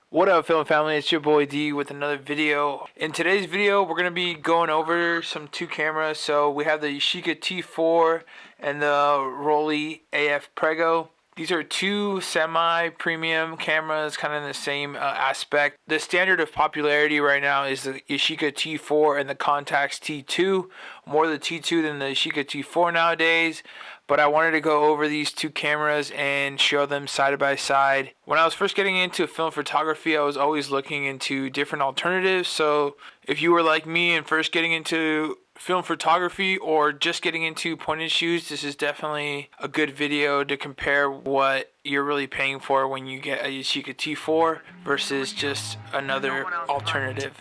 What up, film family? It's your boy D with another video. In today's video, we're going to be going over some two cameras. So we have the Yashica T4 and the Rollei AF Prego. These are two semi-premium cameras, kind of in the same aspect. The standard of popularity right now is the Yashica T4 and the Contax T2. More the T2 than the Yashica T4 nowadays. But I wanted to go over these two cameras and show them side by side. When I was first getting into film photography, I was always looking into different alternatives. So if you were like me and first getting into film photography or just getting into point and shoots, this is definitely a good video to compare what you're really paying for when you get a Yashica T4 versus just another alternative.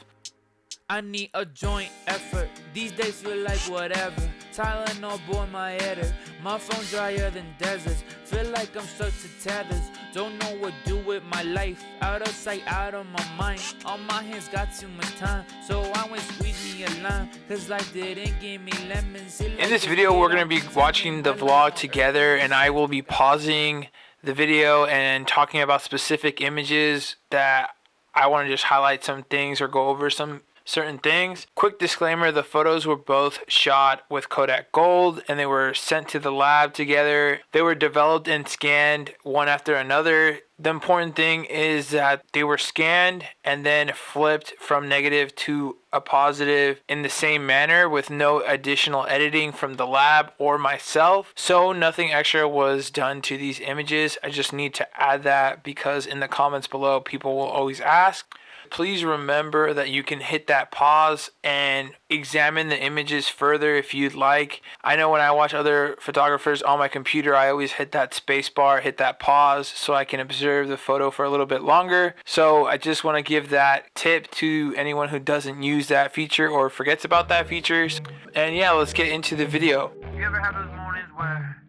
I need a joint effort. These days feel like whatever. Tylenol boy my header. My phone drier than deserts. Feel like I'm stuck to tethers. Don't know what to do with my life. Out of sight, out of my mind. All my hands got too much time. So I went squeeze me a lime. Cause life didn't give me lemons. In this video, we're going to be watching the vlog together, and I will be pausing the video and talking about specific images that I want to just highlight some things or go over some certain things. Quick disclaimer, the photos were both shot with Kodak Gold and they were sent to the lab together. They were developed and scanned one after another. The important thing is that they were scanned and then flipped from negative to a positive in the same manner with no additional editing from the lab or myself. So nothing extra was done to these images. I just need to add that because in the comments below people will always ask. Please remember that you can hit that pause and examine the images further if you'd like. I know when I watch other photographers on my computer, I always hit that space bar, hit that pause so I can observe the photo for a little bit longer. So I just want to give that tip to anyone who doesn't use that feature or forgets about that feature. And yeah, let's get into the video. You ever have those mornings where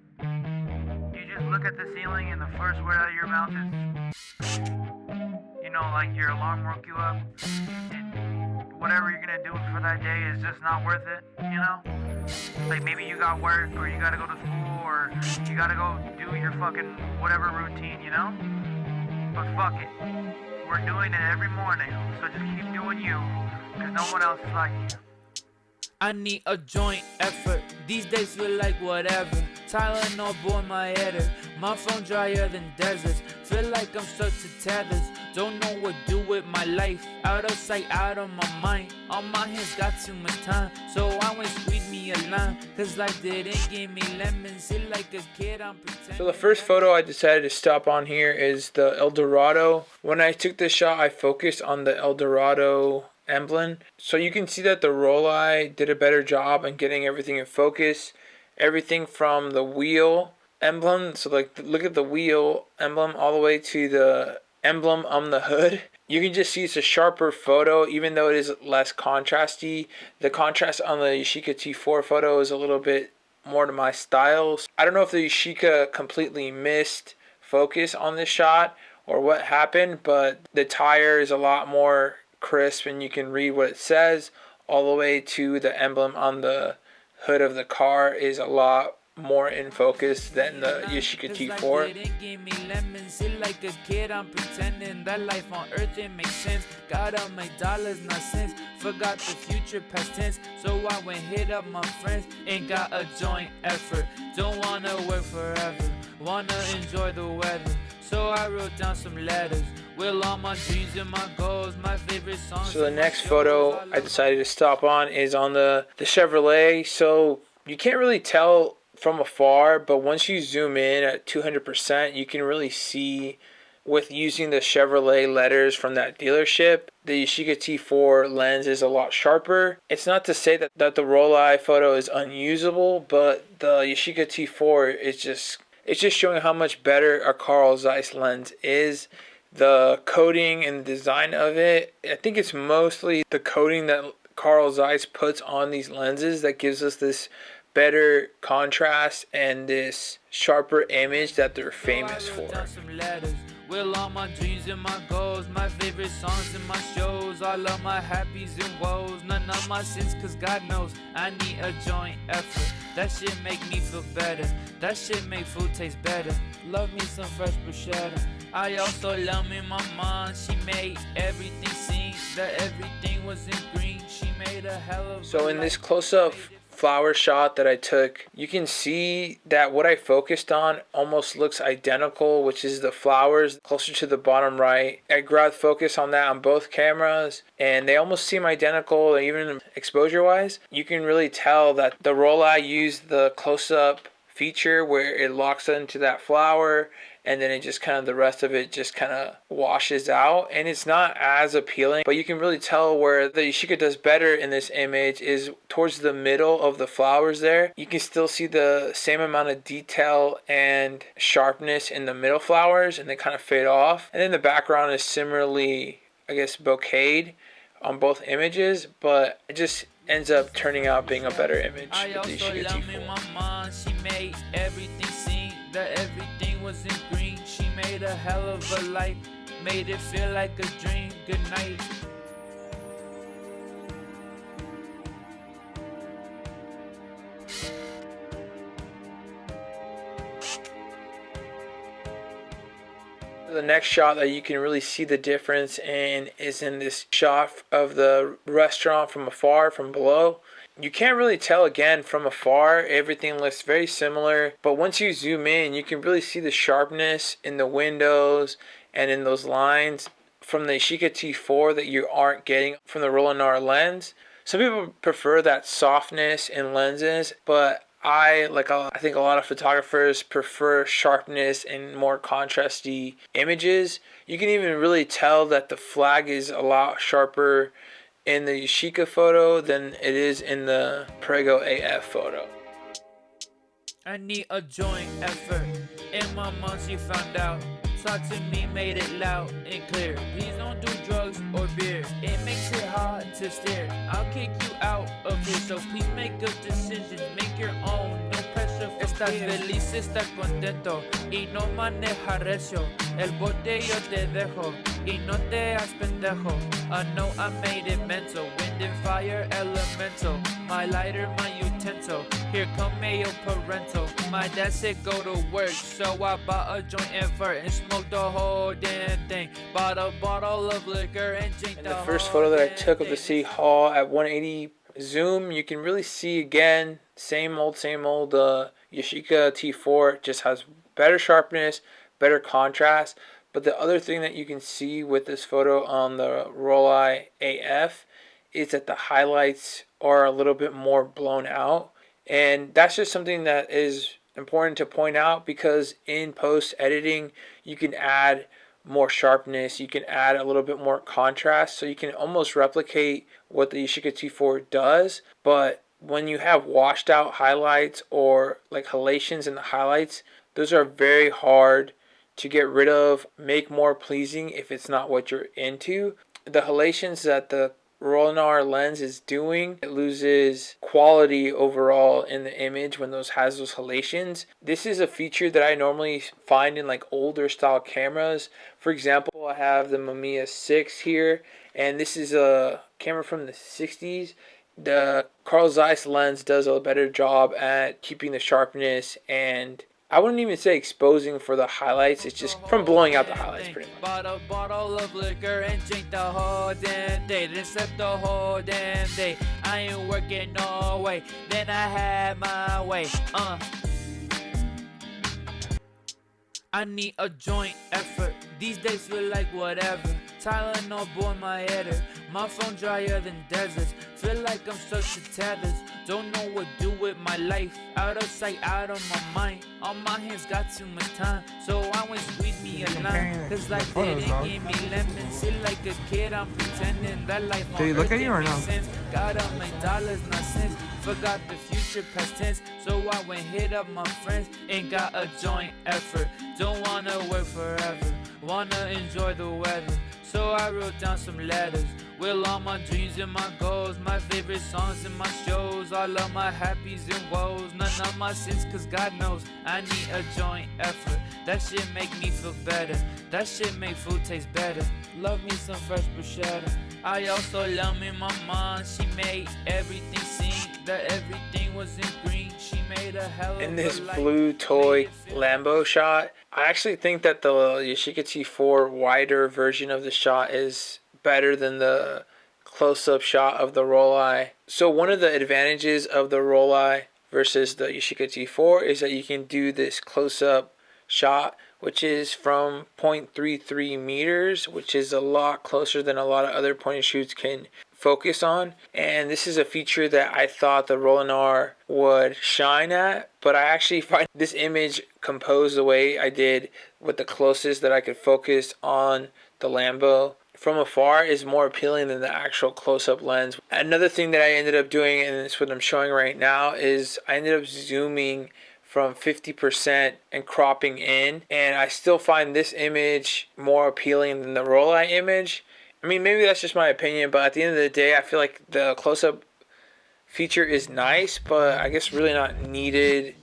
you just look at the ceiling and the first word out of your mouth is, you know, like your alarm woke you up and whatever you're gonna do for that day is just not worth it, you know? Like maybe you got work or you gotta go to school or you gotta go do your fucking whatever routine, you know? But fuck it. We're doing it every morning, so just keep doing you, because no one else is like you. I need a joint effort. These days feel like whatever. Tylenol boy my header. My phone drier than deserts. Feel like I'm stuck to tethers. Don't know what to do with my life. Out of sight, out of my mind. All my hands got too much time. So I went squeeze me a lime. Cause life didn't give me lemons. Feel like a kid, I'm pretending. So the first photo I decided to stop on here is the El Dorado. When I took this shot, I focused on the El Dorado emblem, so you can see that the Rollei did a better job in getting everything in focus. Everything from the wheel emblem, so like look at the wheel emblem all the way to the emblem on the hood. You can just see it's a sharper photo even though it is less contrasty. The contrast on the Yashica T4 photo is a little bit more to my style. I don't know if the Yashica completely missed focus on this shot or what happened, but the tire is a lot more crisp and you can read what it says. All the way to the emblem on the hood of the car is a lot more in focus than the Yashica T4. Like a kid, I'm pretending that life on earth it makes sense. Gotta make dollars, not cents. Forgot the future, past tense. So I went hit up my friends and got a joint effort. Don't wanna work forever, wanna enjoy the weather. So I wrote down some letters with all my dreams and my goals, my favorite songs. So the next photo I decided to stop on is on the Chevrolet. So you can't really tell from afar, but once you zoom in at 200%, you can really see with using the Chevrolet letters from that dealership. The Yashica T4 lens is a lot sharper. It's not to say that the Rollei photo is unusable, but the Yashica T4 is just, it's just showing how much better a Carl Zeiss lens is. The coating and design of it, I think it's mostly the coating that Carl Zeiss puts on these lenses that gives us this better contrast and this sharper image that they're famous for. Will all my dreams and my goals, my favorite songs and my shows, all of my happies and woes, none of my sins, cause God knows I need a joint effort. That shit make me feel better, that shit make food taste better. Love me some fresh bruschetta, I also love me my mom, she made everything sing, that everything was in green, she made a hell of a So in this life. close-up flower shot that I took, you can see that what I focused on almost looks identical, which is the flowers closer to the bottom right. I grabbed focus on that on both cameras and they almost seem identical, even exposure wise. You can really tell that the Rollei used the close-up feature where it locks into that flower and then it just kind of, the rest of it just kind of washes out, and it's not as appealing. But you can really tell where the Yashica does better in this image is towards the middle of the flowers there. You can still see the same amount of detail and sharpness in the middle flowers, and they kind of fade off. And then the background is similarly, I guess, bokeh'd on both images, but it just ends up turning out being a better image with the Yashica T4. She made everything sing, that everything was in green, she made a hell of a life, made it feel like a dream. Good night. The next shot that you can really see the difference in is in this shot of the restaurant from afar, from below. You can't really tell again from afar, everything looks very similar, but once you zoom in you can really see the sharpness in the windows and in those lines from the Yashica T4 that you aren't getting from the Rollei lens. Some people prefer that softness in lenses, but I think a lot of photographers prefer sharpness and more contrasty images. You can even really tell that the flag is a lot sharper in the Yashica photo than it is in the Prego AF photo. I need a joint effort. In my mom she found out. Talk to me, made it loud and clear. Please don't do drugs or beer. It makes it hard to steer. I'll kick you out of here, so please make a decision. Make your own, no pressure. Estás feliz, estás contento y no maneja recio. El bote yo te dejo y no te hagas pendejo. I know I made it mental. Wind and fire elemental. My lighter, my utensil. Here come mayo parental. My dad said go to work, so I bought a joint and vert and smoked the whole damn thing. Bought a bottle of liquor and drank the The first photo that I took of the City Hall at 180 zoom, you can really see again, same old Yashica T4, just has better sharpness, better contrast. But the other thing that you can see with this photo on the Rollei AF is that the highlights are a little bit more blown out. And that's just something that is important to point out, because in post editing you can add more sharpness, you can add a little bit more contrast, so you can almost replicate what the Yashica T4 does. But when you have washed out highlights or like halations in the highlights, those are very hard to get rid of, make more pleasing if it's not what you're into. The halations that the Rollei lens is doing, it loses quality overall in the image when has those halations. This is a feature that I normally find in like older style cameras. For example, I have the Mamiya 6 here, and this is a camera from the 60s. The Carl Zeiss lens does a better job at keeping the sharpness, and I wouldn't even say exposing for the highlights. It's just from blowing out the highlights pretty much. Bought a bottle of liquor and drink the whole damn day. Then slept the whole damn day. I ain't working no way. Then I had my way. I need a joint effort. These days feel like whatever. Tylenol boy my header. My phone drier than deserts. Feel like I'm stuck to tethers. Don't know what to do with my life. Out of sight, out of my mind. On my hands got too much time. So I went squeeze me a line. Cause life didn't give me lemons. Feel like a kid, I'm pretending that life on Did you look earth at you or didn't no? make sense. Gotta make dollars, not cents. Forgot the future, past tense. So I went hit up my friends and got a joint effort. Don't wanna work forever, wanna enjoy the weather. So I wrote down some letters with all my dreams and my goals, my favorite songs and my shows, all of my happies and woes, none of my sins, cause God knows I need a joint effort. That shit make me feel better, that shit make food taste better. Love me some fresh bruschetta. I also love me my mom, she made everything sing, that everything was in green. She made a hell of In this a life, blue toy made it feel Lambo shot, I actually think that the Yashica T4 wider version of the shot is better than the close-up shot of the Rollei. So one of the advantages of the Rollei versus the Yashica T4 is that you can do this close-up shot, which is from 0.33 meters, which is a lot closer than a lot of other point and shoots can focus on. And this is a feature that I thought the Rollei would shine at, but I actually find this image composed the way I did with the closest that I could focus on the Lambo from afar is more appealing than the actual close-up lens. Another thing that I ended up doing, and it's what I'm showing right now, is I ended up zooming from 50% and cropping in, and I still find this image more appealing than the Rollei image. I mean, maybe that's just my opinion, but at the end of the day, I feel like the close-up feature is nice, but I guess really not needed.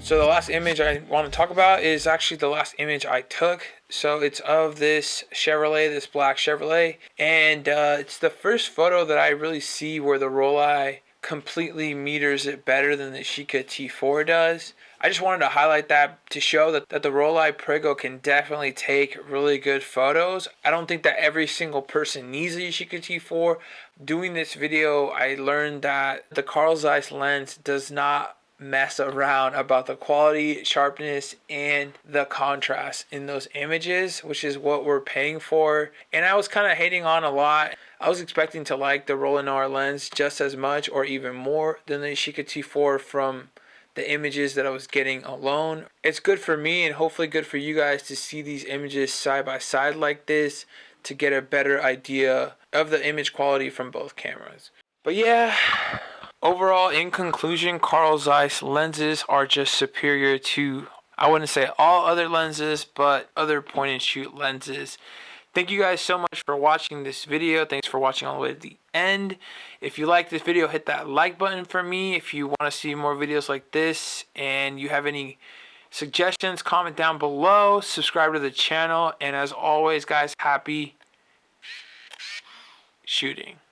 So the last image I want to talk about is actually the last image I took. So it's of this Chevrolet, this black Chevrolet. And it's the first photo that I really see where the Rollei completely meters it better than the Yashica T4 does. I just wanted to highlight that to show that the Rollei Prego can definitely take really good photos. I don't think that every single person needs a Yashica T4. Doing this video, I learned that the Carl Zeiss lens does not mess around about the quality, sharpness, and the contrast in those images, which is what we're paying for. And I was kind of hating on a lot. I was expecting to like the Rollei lens just as much or even more than the Yashica T4 from the images that I was getting alone. It's good for me and hopefully good for you guys to see these images side by side like this to get a better idea of the image quality from both cameras. But yeah, overall, in conclusion, Carl Zeiss lenses are just superior to, I wouldn't say all other lenses, but other point and shoot lenses. Thank you guys so much for watching this video. Thanks for watching all the way to the end. If you like this video, hit that like button for me. If you want to see more videos like this and you have any suggestions, comment down below. Subscribe to the channel. And as always, guys, happy shooting.